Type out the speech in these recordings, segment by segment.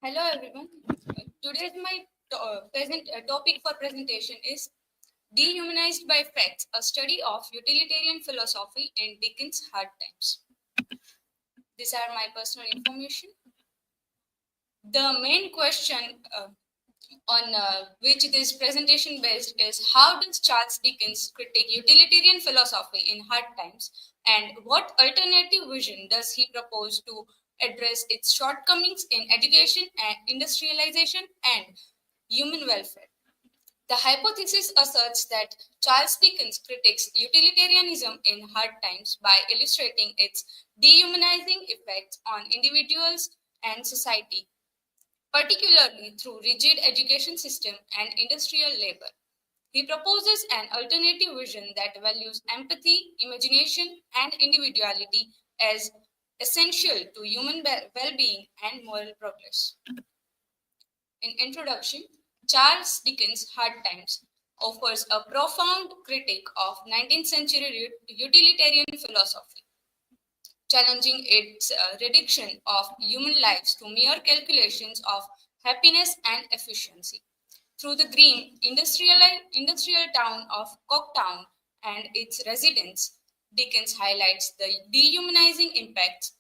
Hello everyone. Today's my topic for presentation is Dehumanized by Facts, a study of utilitarian philosophy in Dickens' Hard Times. These are my personal information. The main question on which this presentation based is how does Charles Dickens critique utilitarian philosophy in hard times, and what alternative vision does he propose to address its shortcomings in education and industrialization and human welfare. The hypothesis asserts that Charles Dickens critiques utilitarianism in hard times by illustrating its dehumanizing effects on individuals and society, particularly through rigid education system and industrial labor. He proposes an alternative vision that values empathy, imagination, and individuality as essential to human well-being and moral progress. In introduction, Charles Dickens' Hard Times offers a profound critique of 19th century utilitarian philosophy, challenging its reduction of human lives to mere calculations of happiness and efficiency. Through the grim industrial town of Cocktown and its residents, Dickens highlights the dehumanizing impacts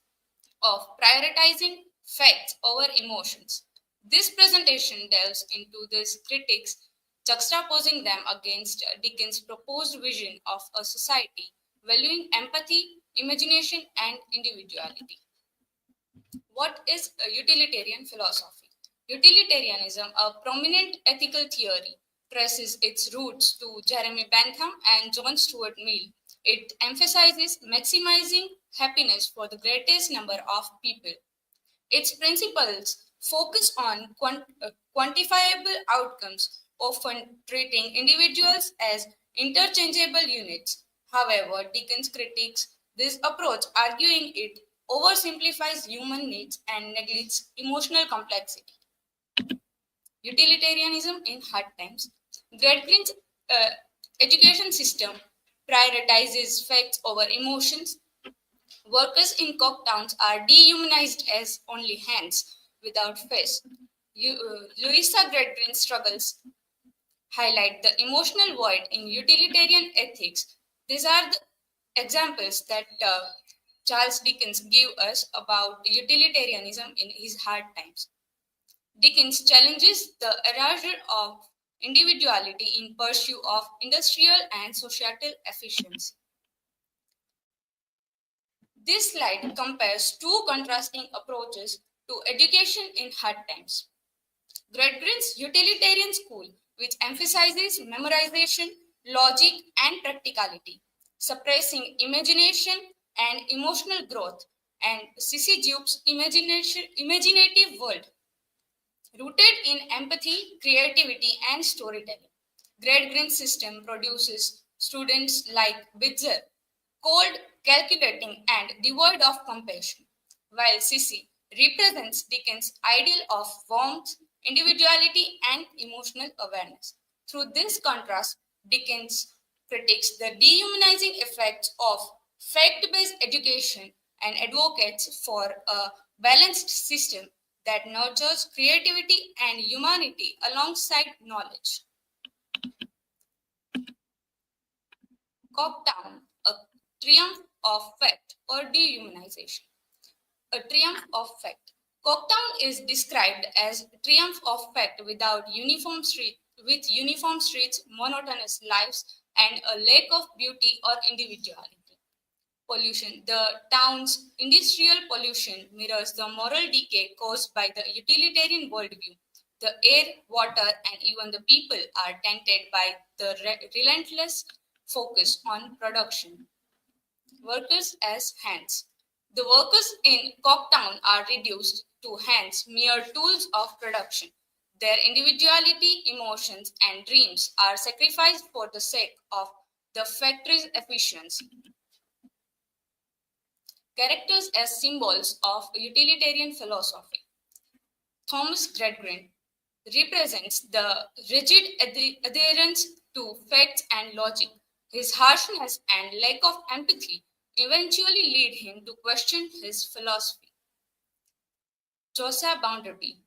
of prioritizing facts over emotions. This presentation delves into these critiques, juxtaposing them against Dickens' proposed vision of a society valuing empathy, imagination, and individuality. What is a utilitarian philosophy? Utilitarianism, a prominent ethical theory, traces its roots to Jeremy Bentham and John Stuart Mill. It emphasizes maximizing happiness for the greatest number of people. Its principles focus on quantifiable outcomes, often treating individuals as interchangeable units. However, Dickens critiques this approach, arguing it oversimplifies human needs and neglects emotional complexity. Utilitarianism in hard times. Gradgrind's education system prioritizes facts over emotions. Workers in Cocktowns are dehumanized as only hands without face. Louisa Gradgrind's struggles highlight the emotional void in utilitarian ethics. These are the examples that Charles Dickens gave us about utilitarianism in his hard times. Dickens challenges the erasure of individuality in pursuit of industrial and societal efficiency. This slide compares two contrasting approaches to education in hard times. Gradgrind's utilitarian school, which emphasizes memorization, logic, and practicality, suppressing imagination and emotional growth, and Sissy imaginative world, rooted in empathy, creativity, and storytelling. Gradgrind's system produces students like Vadher, cold, calculating, and devoid of compassion, while Sissy represents Dickens' ideal of warmth, individuality, and emotional awareness. Through this contrast, Dickens critiques the dehumanizing effects of fact-based education and advocates for a balanced system that nurtures creativity and humanity alongside knowledge. Cocktown, a triumph of fact or dehumanization. A triumph of fact. Cocktown is described as triumph of fact with uniform streets, monotonous lives, and a lack of beauty or individuality. Pollution. The town's industrial pollution mirrors the moral decay caused by the utilitarian worldview. The air, water, and even the people are tainted by the relentless focus on production. Workers as hands. The workers in Cocktown are reduced to hands, mere tools of production. Their individuality, emotions, and dreams are sacrificed for the sake of the factory's efficiency. Characters as symbols of utilitarian philosophy. Thomas Gradgrind represents the rigid adherence to facts and logic. His harshness and lack of empathy eventually lead him to question his philosophy. Josiah Bounderby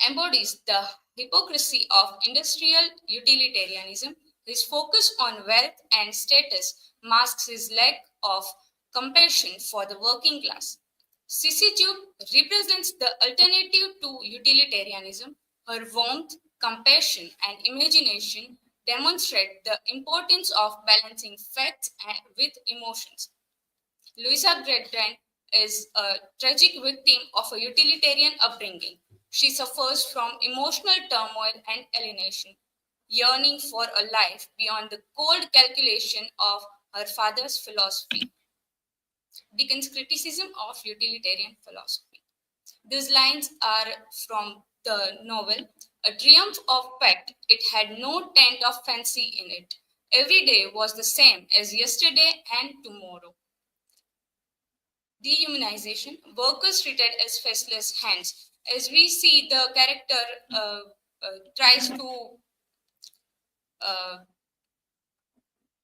embodies the hypocrisy of industrial utilitarianism. His focus on wealth and status masks his lack of compassion for the working class. Sissy represents the alternative to utilitarianism. Her warmth, compassion, and imagination demonstrate the importance of balancing facts with emotions. Louisa Gradgrind is a tragic victim of a utilitarian upbringing. She suffers from emotional turmoil and alienation, yearning for a life beyond the cold calculation of her father's philosophy. Dickens' criticism of utilitarian philosophy. These lines are from the novel A Triumph of Fact. It had no taint of fancy in it. Every day was the same as yesterday and tomorrow. Dehumanization, workers treated as faceless hands. As we see, the character tries to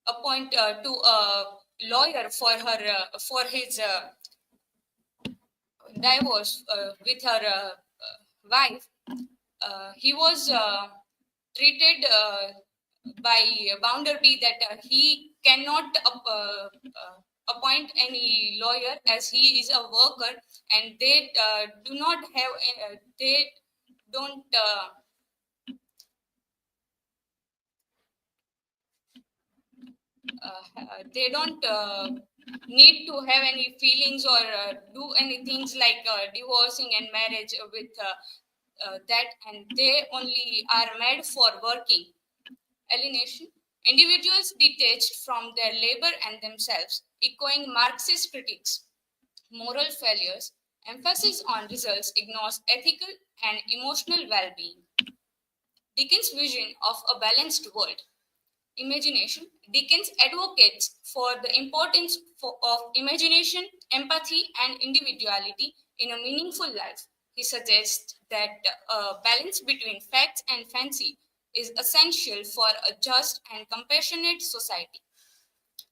appoint to a lawyer for his divorce with her wife. He was treated by Bounderby that he cannot appoint any lawyer as he is a worker, and they do not have they don't they don't need to have any feelings or do any things like divorcing and marriage with that, and they only are made for working. Alienation, individuals detached from their labor and themselves, echoing Marxist critics. Moral failures, emphasis on results ignores ethical and emotional well-being. Dickens' vision of a balanced world. Imagination, Dickens advocates for the importance of imagination, empathy, and individuality in a meaningful life. He suggests that a balance between facts and fancy is essential for a just and compassionate society.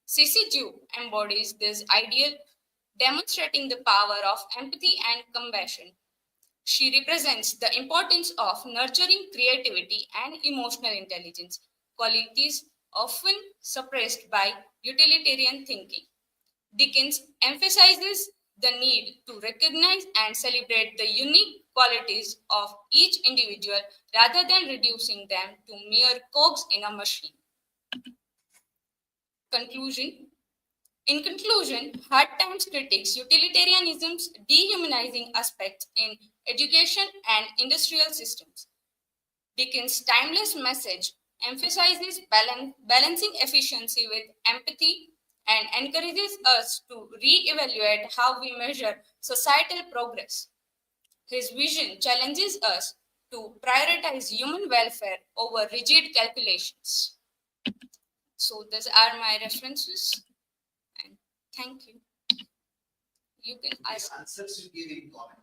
Sissy embodies this ideal, demonstrating the power of empathy and compassion. She represents the importance of nurturing creativity and emotional intelligence, qualities often suppressed by utilitarian thinking. Dickens emphasizes the need to recognize and celebrate the unique qualities of each individual rather than reducing them to mere cogs in a machine. Conclusion. In conclusion, Hard Times critiques utilitarianism's dehumanizing aspects in education and industrial systems. Dickens' timeless message emphasizes balancing efficiency with empathy and encourages us to re-evaluate how we measure societal progress. His vision challenges us to prioritize human welfare over rigid calculations. So these are my references, and thank you. You can ask. Answers you give in comment.